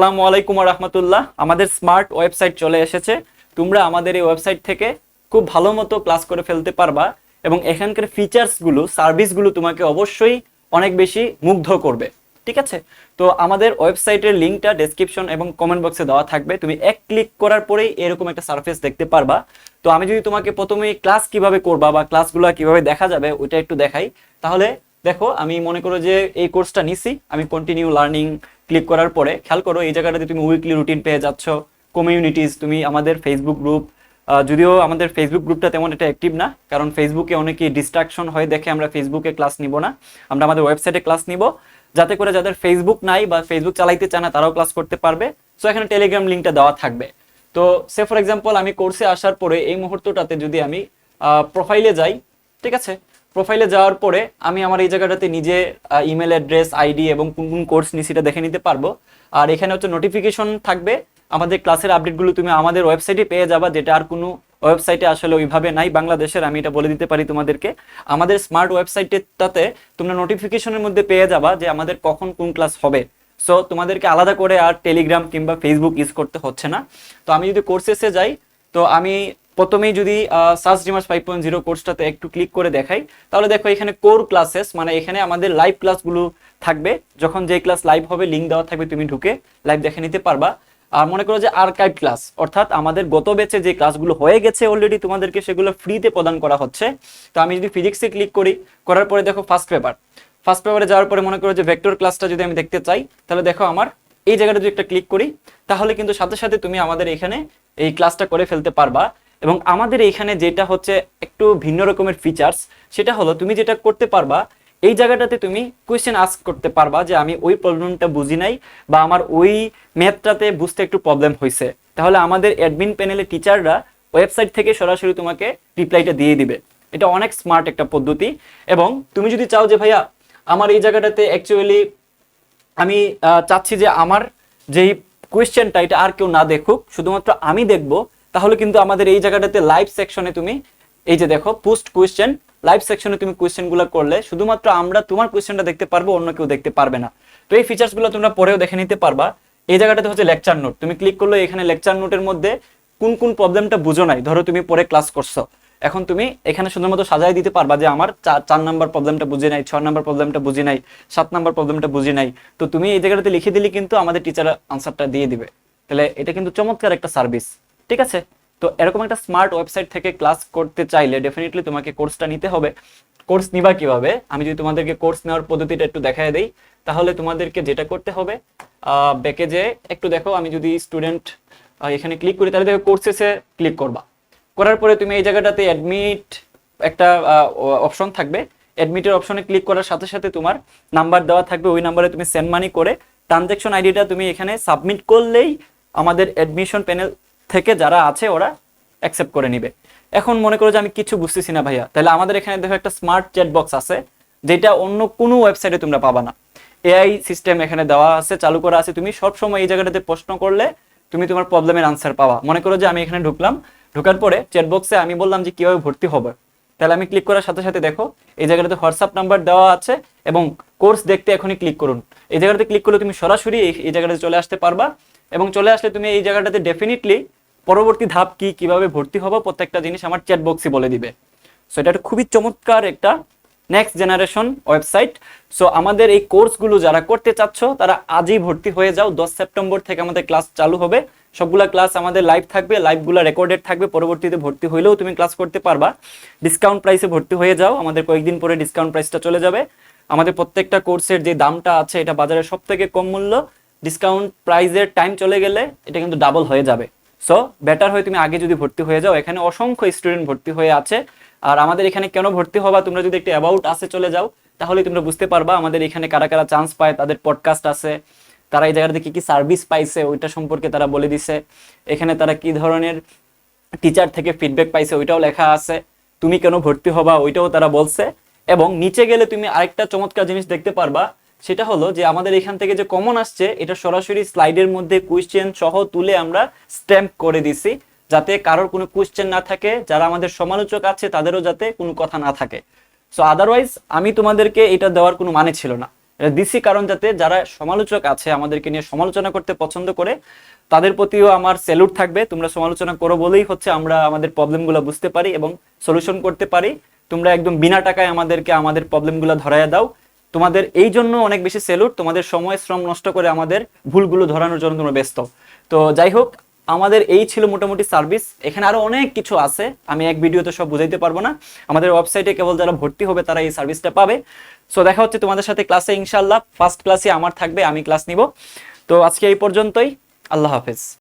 আসসালামু আলাইকুম ওয়া রাহমাতুল্লাহ। আমাদের স্মার্ট ওয়েবসাইট চলে এসেছে। তোমরা আমাদের এই ওয়েবসাইট থেকে খুব ভালো মতো ক্লাস করে ফেলতে পারবা এবং এখানকার ফিচার্সগুলো, সার্ভিসগুলো তোমাকে অবশ্যই অনেক বেশি মুগ্ধ করবে। ঠিক আছে, তো আমাদের ওয়েবসাইটের লিঙ্কটা ডেসক্রিপশন এবং কমেন্ট বক্সে দেওয়া থাকবে। তুমি এক ক্লিক করার পরেই এরকম একটা সারফেস দেখতে পারবা। তো আমি যদি তোমাকে প্রথমে ক্লাস কিভাবে করবা বা ক্লাসগুলো কিভাবে দেখা যাবে ওইটা একটু দেখাই, তাহলে দেখো আমি মনে করো যে এই কোর্সটা নিছি, আমি কন্টিনিউ লার্নিং ক্লিক করার পরে খেয়াল করো এই জায়গাটাতে তুমি উইকলি রুটিন পেয়ে যাচ্ছ, কমিউনিটিস, তুমি আমাদের ফেসবুক গ্রুপ, যদিও আমাদের ফেসবুক গ্রুপটা তেমন একটা অ্যাক্টিভ না, কারণ ফেসবুকে অনেকেই ডিস্ট্রাকশন হয় দেখে আমরা ফেসবুকে ক্লাস নিব না, আমরা আমাদের ওয়েবসাইটে ক্লাস নিব, যাতে করে যাদের ফেসবুক নাই বা ফেসবুক চালাইতে চায় না তারাও ক্লাস করতে পারবে। সো এখানে টেলিগ্রাম লিঙ্কটা দেওয়া থাকবে। তো সে ফর এক্সাম্পল আমি কোর্সে আসার পরে এই মুহূর্তটাতে যদি আমি প্রোফাইলে যাই, ঠিক আছে, প্রোফাইলে যাওয়ার পরে আমি আমার এই জায়গাটাতে নিজে ইমেল অ্যাড্রেস, আইডি এবং কোন কোন কোর্স নিই সেটা দেখে নিতে পারবো। আর এখানে হচ্ছে নোটিফিকেশন থাকবে, আমাদের ক্লাসের আপডেটগুলো তুমি আমাদের ওয়েবসাইটে পেয়ে যাবা, যেটা আর কোনো ওয়েবসাইটে আসলে ওইভাবে নাই বাংলাদেশের। আমি এটা বলে দিতে পারি তোমাদেরকে, আমাদের স্মার্ট ওয়েবসাইটটাতে তোমরা নোটিফিকেশনের মধ্যে পেয়ে যাবা যে আমাদের কখন কোন ক্লাস হবে। সো তোমাদেরকে আলাদা করে আর টেলিগ্রাম কিংবা ফেসবুক ইউজ করতে হচ্ছে না। তো আমি যদি কোর্সেসে যাই, তো আমি প্রথমেই যদি সার্চ ডিমার্স 5.0 কোর্সটাতে একটু ক্লিক করে দেখাই, তাহলে দেখো এখানে কোর ক্লাসেস, মানে এখানে আমাদের লাইভ ক্লাসগুলো থাকবে। যখন যে ক্লাস লাইভ হবে লিঙ্ক দেওয়া থাকবে, তুমি ঢুকে লাইভ দেখে নিতে পারবা। আর মনে করো যে আর্কাইভ ক্লাস, অর্থাৎ আমাদের গত ব্যাচে যে ক্লাসগুলো হয়ে গেছে অলরেডি তোমাদেরকে সেগুলো ফ্রিতে প্রদান করা হচ্ছে। তো আমি যদি ফিজিক্সে ক্লিক করি, করার পরে দেখো ফার্স্ট পেপারে যাওয়ার পরে মনে করো যে ভেক্টর ক্লাসটা যদি আমি দেখতে চাই, তাহলে দেখো আমার এই জায়গাটা যদি একটা ক্লিক করি, তাহলে কিন্তু সাথে সাথে তুমি আমাদের এখানে এই ক্লাসটা করে ফেলতে পারবা। এবং আমাদের এইখানে যেটা হচ্ছে একটু ভিন্ন রকমের ফিচার্স, সেটা হলো তুমি যেটা করতে পারবা, এই জায়গাটাতে তুমি কোয়েশ্চেন আস্ক করতে পারবা যে আমি ওই প্রবলেমটা বুঝি নাই বা আমার ওই ম্যাথটাতে বুঝতে একটু প্রবলেম হয়েছে, তাহলে আমাদের অ্যাডমিন প্যানেলে টিচাররা ওয়েবসাইট থেকে সরাসরি তোমাকে রিপ্লাইটা দিয়ে দিবে। এটা অনেক স্মার্ট একটা পদ্ধতি। এবং তুমি যদি চাও যে ভাইয়া আমার এই জায়গাটাতে অ্যাকচুয়ালি আমি চাচ্ছি যে আমার যেই কোয়েশ্চেনটা এটা আর কেউ না দেখুক, শুধুমাত্র আমি দেখব, তাহলে কিন্তু আমাদের এই জায়গাটাতে লাইভ সেকশনে তুমি এই যে দেখো পোস্ট কোয়েশ্চেন, লাইভ সেকশনে তুমি কোয়েশ্চেনগুলো করলে শুধুমাত্র আমরা তোমার কোয়েশ্চেনটা দেখতে পারবো, অন্য কেউ দেখতে পারবে না। তো এই ফিচার্সগুলো তোমরা পরেও দেখে নিতে পারবা। এই জায়গাটাতে হচ্ছে লেকচার নোট, তুমি ক্লিক করলে এখানে লেকচার নোটের মধ্যে কোন কোন প্রবলেমটা বুঝো নাই, ধরো তুমি পরে ক্লাস করছো, এখন তুমি এখানে শুধুমাত্র সাজাই দিতে পারবা যে আমার 4 নাম্বার প্রবলেমটা বুঝি নাই, 6 নাম্বার প্রবলেমটা বুঝি নাই, 7 নাম্বার প্রবলেমটা বুঝি নাই। তো তুমি এই জায়গাটাতে লিখে দিলে কিন্তু আমাদের টিচার আনসারটা দিয়ে দিবে। তাহলে এটা কিন্তু চমৎকার একটা সার্ভিস। ঠিক আছে, তো এরকম একটা স্মার্ট ওয়েবসাইট থেকে ক্লাস করতে চাইলে ডেফিনেটলি তোমাকে কোর্সটা নিতে হবে। কোর্স নিবা কিভাবে, আমি যদি তোমাদেরকে কোর্স নেওয়ার পদ্ধতিটা একটু দেখায় দেই, তাহলে তোমাদেরকে যেটা করতে হবে, ব্যাকে যে একটু দেখো, আমি যদি স্টুডেন্ট এখানে ক্লিক করি, তাহলে দেখো কোর্সেসে ক্লিক করবা। করার পরে তুমি এই জায়গাটাতে অ্যাডমিট একটা অপশন থাকবে, অ্যাডমিটের অপশনে ক্লিক করার সাথে সাথে তোমার নাম্বার দেওয়া থাকবে, ওই নাম্বারে তুমি সেন্ড মানি করে ট্রানজ্যাকশন আইডিটা তুমি এখানে সাবমিট করলেই আমাদের অ্যাডমিশন প্যানেল থেকে যারা আছে ওরা অ্যাকসেপ্ট করে নিবে। এখন মনে করো যে আমি কিছু বুঝতেছি না ভাইয়া, তাহলে আমাদের এখানে দেখো একটা স্মার্ট চ্যাট বক্স আছে, যেটা অন্য কোনো ওয়েবসাইটে তোমরা পাবা না। এআই সিস্টেম এখানে দেওয়া আছে, চালু করা আছে, তুমি সবসময় এই জায়গাটাতে প্রশ্ন করলে তুমি তোমার প্রবলেমের আনসার পাওয়া। মনে করো যে আমি এখানে ঢুকলাম, ঢোকার পরে চ্যাট বক্সে আমি বললাম যে কিভাবে ভর্তি হবে, তাহলে আমি ক্লিক করার সাথে সাথে দেখো এই জায়গাটাতে হোয়াটসঅ্যাপ নাম্বার দেওয়া আছে এবং কোর্স দেখতে এখনই ক্লিক করুন। এই জায়গাটাতে ক্লিক করলে তুমি সরাসরি এই জায়গাটাতে চলে আসতে পারবা, এবং চলে আসলে তুমি এই জায়গাটাতে ডেফিনেটলি পরবর্তী ধাপ কি, কিভাবে ভর্তি হবো, প্রত্যেকটা জিনিস আমার চ্যাট বক্সই বলে দিবে। সো এটা খুবই চমৎকার একটা নেক্সট জেনারেশন ওয়েবসাইট। সো আমাদের এই কোর্সগুলো যারা করতে চাচ্ছ তারা আজই ভর্তি হয়ে যাও। 10 সেপ্টেম্বর থেকে আমাদের ক্লাস চালু হবে, সবগুলা ক্লাস আমাদের লাইভ থাকবে, লাইভগুলো রেকর্ডেড থাকবে, পরবর্তীতে ভর্তি হইলেও তুমি ক্লাস করতে পারবা। ডিসকাউন্ট প্রাইসে ভর্তি হয়ে যাও, আমাদের কয়েকদিন পরে ডিসকাউন্ট প্রাইসটা চলে যাবে। আমাদের প্রত্যেকটা কোর্সের যে দামটা আছে এটা বাজারের সব থেকে কম মূল্য, ডিসকাউন্ট প্রাইসের টাইম চলে গেলে এটা কিন্তু ডাবল হয়ে যাবে। সো বেটার হয় তুমি আগে যদি ভর্তি হয়ে যাও, এখানে অসংখ্য স্টুডেন্ট ভর্তি হয়ে আছে। আর আমাদের এখানে কেন ভর্তি হবা, তোমরা যদি একটু অ্যাবাউট আসে চলে যাও, তাহলে তোমরা বুঝতে পারবা আমাদের এখানে কারা কারা চান্স পায়, তাদের পডকাস্ট আছে, তারা এই জায়গাটাতে কি কি সার্ভিস পাইছে ওইটা সম্পর্কে তারা বলে দিছে, এখানে তারা কি ধরনের টিচার থেকে ফিডব্যাক পাইছে ওইটাও লেখা আছে, তুমি কেন ভর্তি হবা ওইটাও তারা বলছে। এবং নিচে গেলে তুমি আরেকটা চমৎকার জিনিস দেখতে পারবা, সেটা হলো যে আমাদের এখান থেকে যে কমন আসছে এটা সরাসরি স্লাইডের মধ্যে কোয়েশ্চেন সহ তুলে আমরা স্ট্যাম্প করে দিছি, যাতে কারোর কোনো কোয়েশ্চেন না থাকে, যারা আমাদের সমালোচক আছে তাদেরও যাতে কোনো কথা না থাকে। সো আদারওয়াইজ আমি তোমাদেরকে এটা দেওয়ার কোনো মানে ছিল না, এটা দিছি কারণ যাতে যারা সমালোচক আছে আমাদেরকে নিয়ে সমালোচনা করতে পছন্দ করে তাদের প্রতিও আমার স্যালুট থাকবে। তোমরা সমালোচনা করো বলেই হচ্ছে আমরা আমাদের প্রবলেমগুলো বুঝতে পারি এবং সলিউশন করতে পারি। তোমরা একদম বিনা টাকায় আমাদেরকে আমাদের প্রবলেমগুলো ধরাইয়া দাও। তোমাদের এই জন্য অনেক বেশি স্যালুট, তোমাদের সময় শ্রম নষ্ট করে আমাদের ভুলগুলো ধরানোর জন্য তোমরা ব্যস্ত। তো যাই হোক, আমাদের এই ছিল মোটামুটি সার্ভিস। এখানে আরো অনেক কিছু আছে, আমি এক ভিডিওতে সব বুঝাইতে পারবো না। আমাদের ওয়েবসাইটে কেবল যারা ভর্তি হবে তারা এই সার্ভিসটা পাবে। সো দেখা হচ্ছে তোমাদের সাথে ক্লাসে ইনশাআল্লাহ। ফার্স্ট ক্লাসে আমার থাকবে, আমি ক্লাস নিব। তো আজকে এই পর্যন্তই, আল্লাহ হাফেজ।